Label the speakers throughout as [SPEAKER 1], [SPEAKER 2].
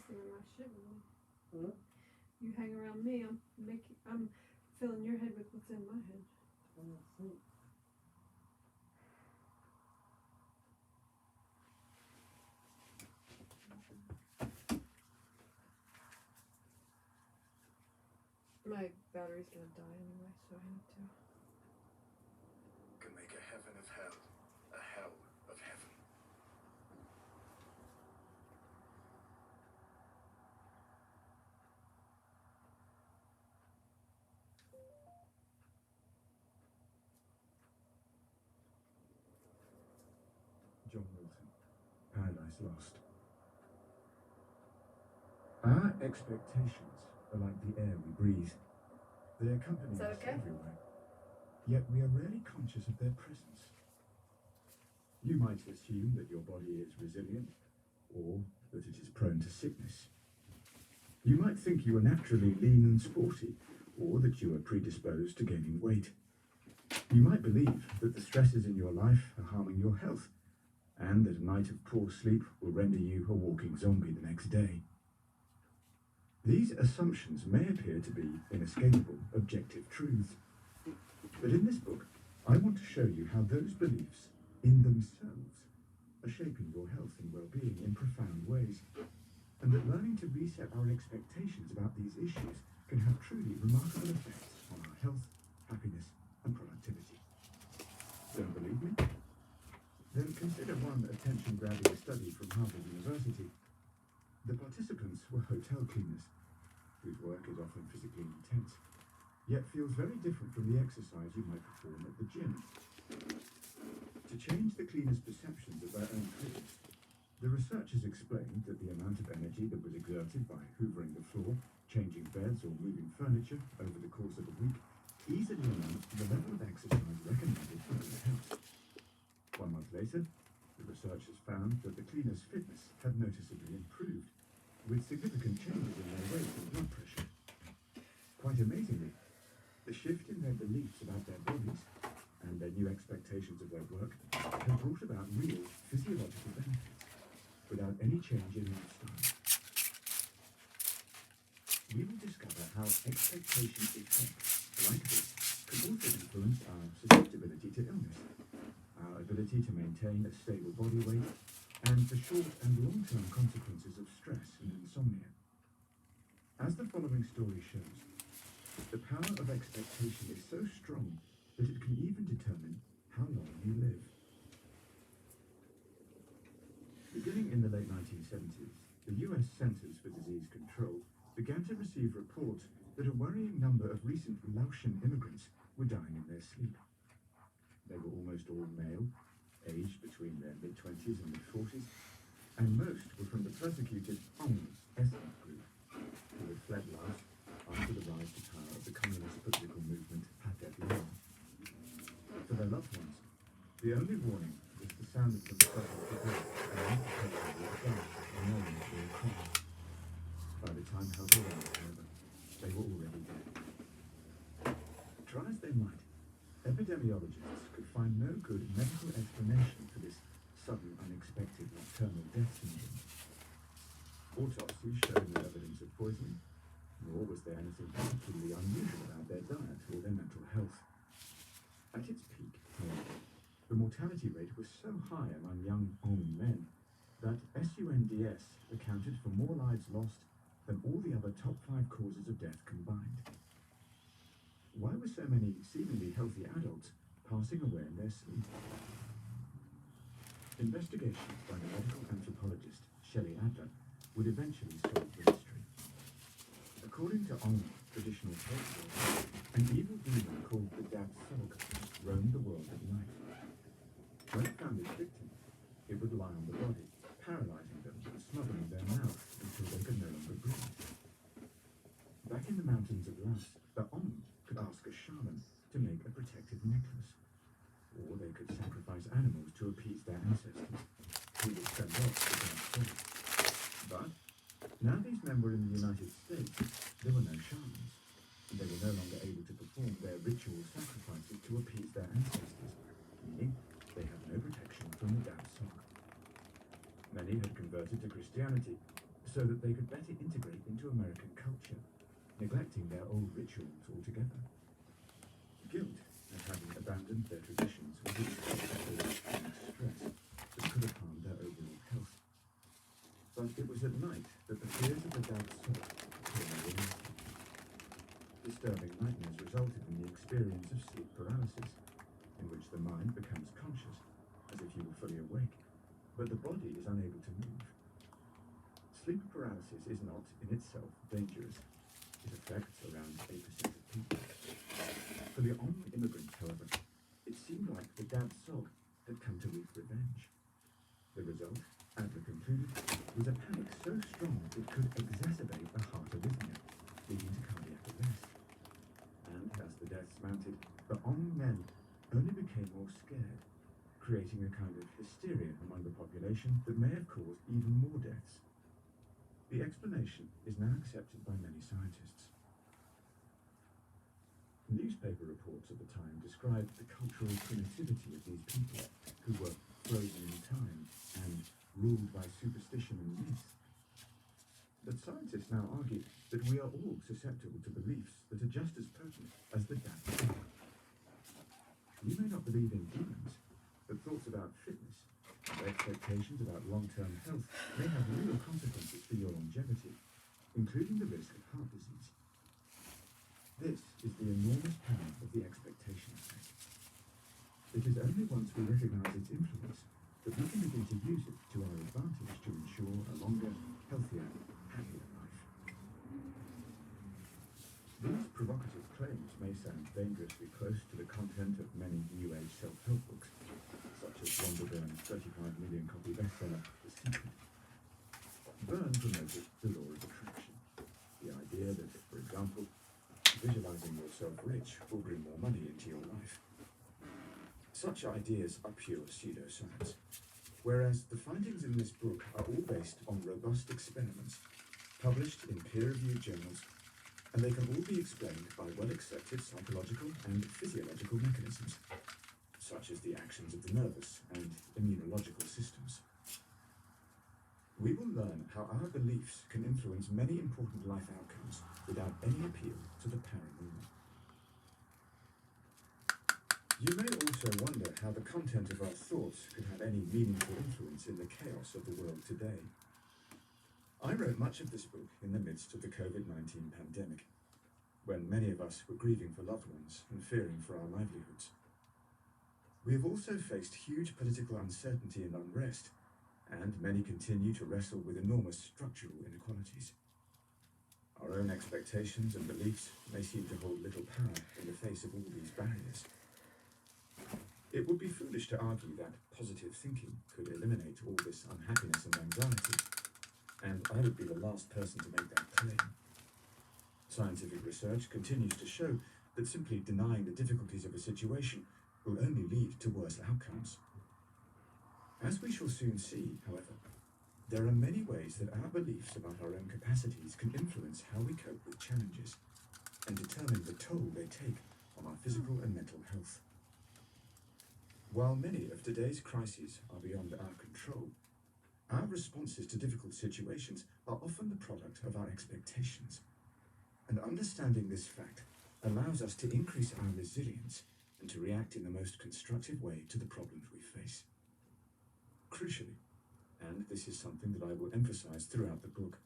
[SPEAKER 1] twisting in my shit with me.
[SPEAKER 2] Hmm?
[SPEAKER 1] You hang around me, I'm filling your head with what's in my head. My battery's gonna die anyway, so I need to.
[SPEAKER 3] Can make a heaven of hell, a hell of heaven.
[SPEAKER 4] John Milton, Paradise Lost. Our expectations are like the air we breathe. They accompany
[SPEAKER 1] Is that
[SPEAKER 4] us
[SPEAKER 1] okay?
[SPEAKER 4] everywhere, yet we are rarely conscious of their presence. You might assume that your body is resilient, or that it is prone to sickness. You might think you are naturally lean and sporty, or that you are predisposed to gaining weight. You might believe that the stresses in your life are harming your health, and that a night of poor sleep will render you a walking zombie the next day. These assumptions may appear to be inescapable, objective truths. But in this book, I want to show you how those beliefs, in themselves, are shaping your health and well-being in profound ways, and that learning to reset our expectations about these issues can have truly remarkable effects on our health, happiness, and productivity. Don't believe me? Then consider one attention-grabbing study from Harvard University. The participants were hotel cleaners, whose work is often physically intense, yet feels very different from the exercise you might perform at the gym. To change the cleaners' perceptions of their own clothes, the researchers explained that the amount of energy that was exerted by hoovering the floor, changing beds, or moving furniture over the course of a week easily amounts to the level of exercise recommended for good health. 1 month later, the researchers found that the cleaners' fitness had noticeably improved, with significant changes in their weight and blood pressure. Quite amazingly, the shift in their beliefs about their bodies and their new expectations of their work have brought about real physiological benefits without any change in lifestyle. We will discover how expectation effects like this can also influence our susceptibility to illness, our ability to maintain a stable body weight, and the short and long-term consequences of stress and insomnia. As the following story shows, the power of expectation is so strong that it can even determine how long you live. Beginning in the late 1970s, the US Centers for Disease Control began to receive reports that a worrying number of recent Laotian immigrants were dying in their sleep. They were almost all male, aged between their mid-20s and mid-40s, and most were from the persecuted Hmong ethnic group, who had fled Laos after the rise to power of the communist political movement Pathet Lao. For their loved ones, the only warning was the sound of them struggling to breathe and unsuccessfully gasp or moaning at their cries. By the time help arrived, however, they were already dead. Try as they might, epidemiologists could find no good medical explanation for this sudden, unexpected nocturnal death syndrome. Autopsies showed no evidence of poisoning, nor was there anything particularly unusual about their diet or their mental health. At its peak, however, the mortality rate was so high among young Hmong men that SUNDS accounted for more lives lost than all the other top 5 causes of death combined. Why were so many seemingly healthy adults passing away in their sleep? Investigations by the medical anthropologist Shelley Adler would eventually solve the mystery. According to Hmong traditional folklore, an evil demon called the caduceus roamed the world at night. When it found its victim, it would lie on the body, paralyzing them and smothering their mouth until they could no longer breathe. Back in the mountains of Laos, the Hmong could ask a shaman to make a protective necklace, or they could sacrifice animals to appease their ancestors, who would send off the dark spirits. But now these men were in the United States, there were no shamans. They were no longer able to perform their ritual sacrifices to appease their ancestors, meaning they had no protection from the damn sock. Many had converted to Christianity, so that they could better integrate into American culture, neglecting their old rituals altogether. Guilt at having abandoned their traditions was its chronic stress that could have harmed their overall health. But it was at night that the fears of the Dad Soul became realistic. Disturbing nightmares resulted in the experience of sleep paralysis, in which the mind becomes conscious, as if you were fully awake, but the body is unable to move. Sleep paralysis is not, in itself, dangerous. It affects around 8% of people. For the immigrants, however, it seemed like the Dad Sog had come to wreak revenge. The result, Adler concluded, was a panic so strong it could exacerbate a heart arrhythmia, leading to cardiac arrest. And as the deaths mounted, the men only became more scared, creating a kind of hysteria among the population that may have caused even more deaths. The explanation is now accepted by many scientists. Newspaper reports at the time described the cultural primitivity of these people, who were frozen in time and ruled by superstition and myth. But scientists now argue that we are all susceptible to beliefs that are just as potent as the Dad Sog. You may not believe in demons, but thoughts about fitness and expectations about long-term health may have real consequences for your longevity, including the risk of heart disease. This is the enormous power of the expectation effect. It is only once we recognize its influence that we can begin to use it to our advantage to ensure a longer, healthier, happier life. These provocative claims may sound dangerously close to the content of many New Age self-help books, such as Rhonda Byrne's 35 million copy bestseller, The Secret. Byrne promoted the law of attraction, the idea that, for example, visualizing yourself rich will bring more money into your life. Such ideas are pure pseudoscience, whereas the findings in this book are all based on robust experiments published in peer-reviewed journals, and they can all be explained by well-accepted psychological and physiological mechanisms, such as the actions of the nervous and immunological systems. We will learn how our beliefs can influence many important life outcomes without any appeal to the paranormal. You may also wonder how the content of our thoughts could have any meaningful influence in the chaos of the world today. I wrote much of this book in the midst of the COVID-19 pandemic, when many of us were grieving for loved ones and fearing for our livelihoods. We have also faced huge political uncertainty and unrest, and many continue to wrestle with enormous structural inequalities. Our own expectations and beliefs may seem to hold little power in the face of all these barriers. It would be foolish to argue that positive thinking could eliminate all this unhappiness and anxiety, and I would be the last person to make that claim. Scientific research continues to show that simply denying the difficulties of a situation will only lead to worse outcomes. As we shall soon see, however, there are many ways that our beliefs about our own capacities can influence how we cope with challenges and determine the toll they take on our physical and mental health. While many of today's crises are beyond our control, our responses to difficult situations are often the product of our expectations. And understanding this fact allows us to increase our resilience and to react in the most constructive way to the problems we face. Crucially, and this is something that I will emphasize throughout the book,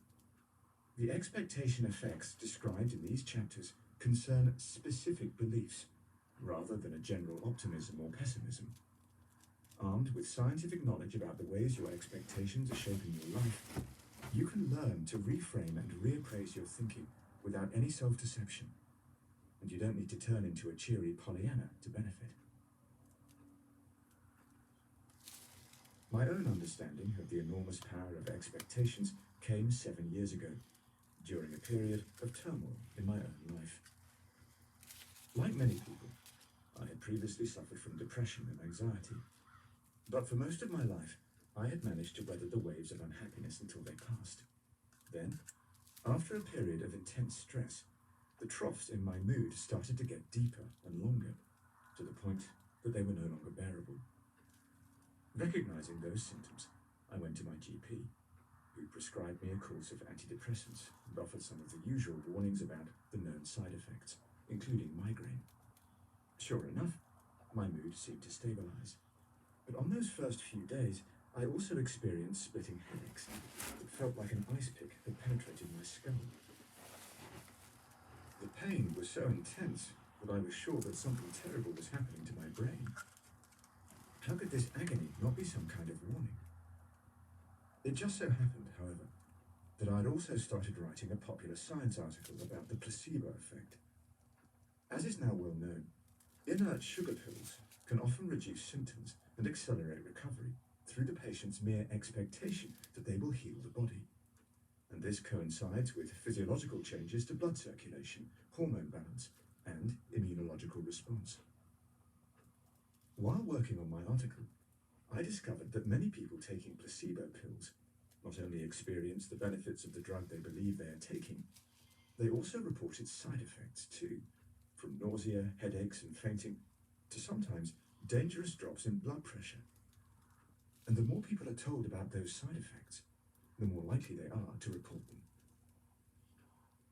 [SPEAKER 4] the expectation effects described in these chapters concern specific beliefs, rather than a general optimism or pessimism. Armed with scientific knowledge about the ways your expectations are shaping your life, you can learn to reframe and reappraise your thinking without any self-deception, and you don't need to turn into a cheery Pollyanna to benefit. My own understanding of the enormous power of expectations came 7 years ago, during a period of turmoil in my own life. Like many people, I had previously suffered from depression and anxiety, but for most of my life, I had managed to weather the waves of unhappiness until they passed. Then, after a period of intense stress, the troughs in my mood started to get deeper and longer, to the point that they were no longer bearable. Recognizing those symptoms, I went to my GP. who prescribed me a course of antidepressants and offered some of the usual warnings about the known side effects, including migraine. Sure enough, my mood seemed to stabilize. But on those first few days, I also experienced splitting headaches that felt like an ice pick had penetrated my skull. The pain was so intense that I was sure that something terrible was happening to my brain. How could this agony not be some kind of warning? It just so happened, however, that I'd also started writing a popular science article about the placebo effect. As is now well known, inert sugar pills can often reduce symptoms and accelerate recovery through the patient's mere expectation that they will heal the body. And this coincides with physiological changes to blood circulation, hormone balance, and immunological response. While working on my article, I discovered that many people taking placebo pills not only experience the benefits of the drug they believe they are taking, they also reported side effects too, from nausea, headaches, and fainting, to sometimes dangerous drops in blood pressure. And the more people are told about those side effects, the more likely they are to report them.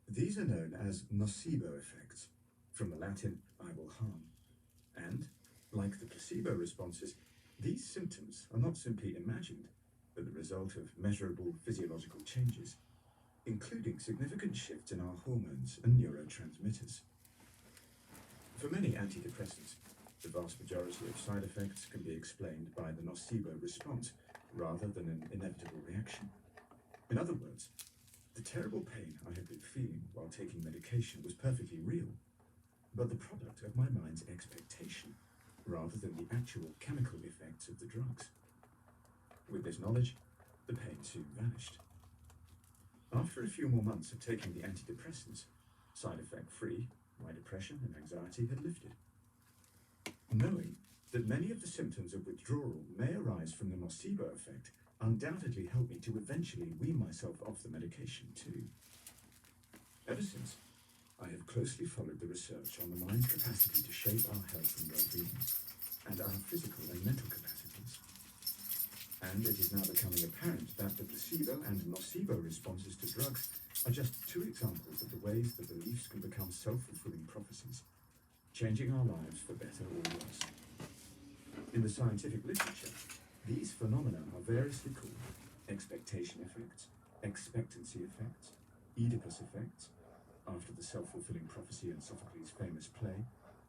[SPEAKER 4] These are known as nocebo effects, from the Latin "I will harm," and, like the placebo responses, these symptoms are not simply imagined, but the result of measurable physiological changes, including significant shifts in our hormones and neurotransmitters. For many antidepressants, the vast majority of side effects can be explained by the nocebo response rather than an inevitable reaction. In other words, the terrible pain I had been feeling while taking medication was perfectly real, but the product of my mind's expectation rather than the actual chemical effects of the drugs. With this knowledge, the pain soon vanished. After a few more months of taking the antidepressants, side effect free, my depression and anxiety had lifted. Knowing that many of the symptoms of withdrawal may arise from the nocebo effect undoubtedly helped me to eventually wean myself off the medication too. Ever since, I have closely followed the research on the mind's capacity to shape our health and well-being, and our physical and mental capacities. And it is now becoming apparent that the placebo and nocebo responses to drugs are just two examples of the ways that beliefs can become self-fulfilling prophecies, changing our lives for better or worse. In the scientific literature, these phenomena are variously called expectation effects, expectancy effects, Oedipus effects, after the self-fulfilling prophecy in Sophocles' famous play,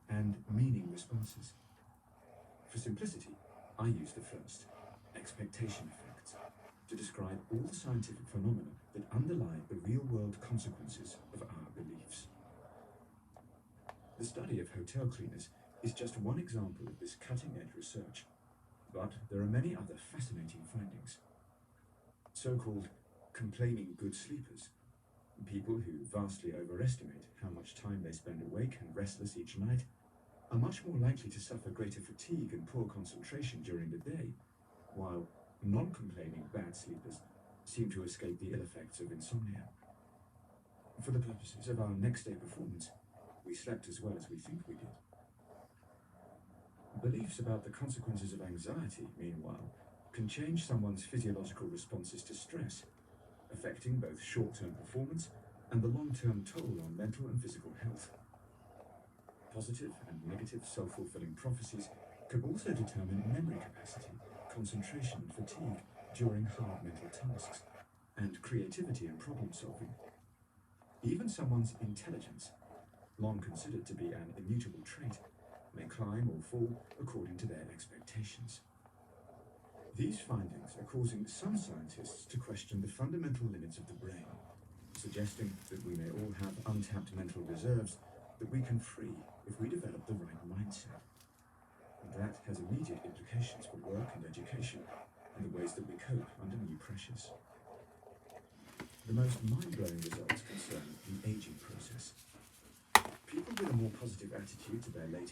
[SPEAKER 4] and meaning responses. For simplicity, I use the first, expectation effects, to describe all the scientific phenomena that underlie the real-world consequences of our beliefs. The study of hotel cleaners is just one example of this cutting-edge research, but there are many other fascinating findings. So-called complaining good sleepers, people who vastly overestimate how much time they spend awake and restless each night, are much more likely to suffer greater fatigue and poor concentration during the day, while non-complaining bad sleepers seem to escape the ill effects of insomnia. For the purposes of our next day performance, we slept as well as we think we did. Beliefs about the consequences of anxiety, meanwhile, can change someone's physiological responses to stress, affecting both short-term performance and the long-term toll on mental and physical health. Positive and negative self-fulfilling prophecies can also determine memory capacity, concentration and fatigue during hard mental tasks, and creativity and problem-solving. Even someone's intelligence, long considered to be an immutable trait, may climb or fall according to their expectations. These findings are causing some scientists to question the fundamental limits of the brain, suggesting that we may all have untapped mental reserves that we can free if we develop the right mindset. And that has immediate implications for work and education and the ways that we cope under new pressures. The most mind-blowing results concern the aging process. People with a more positive attitude to their late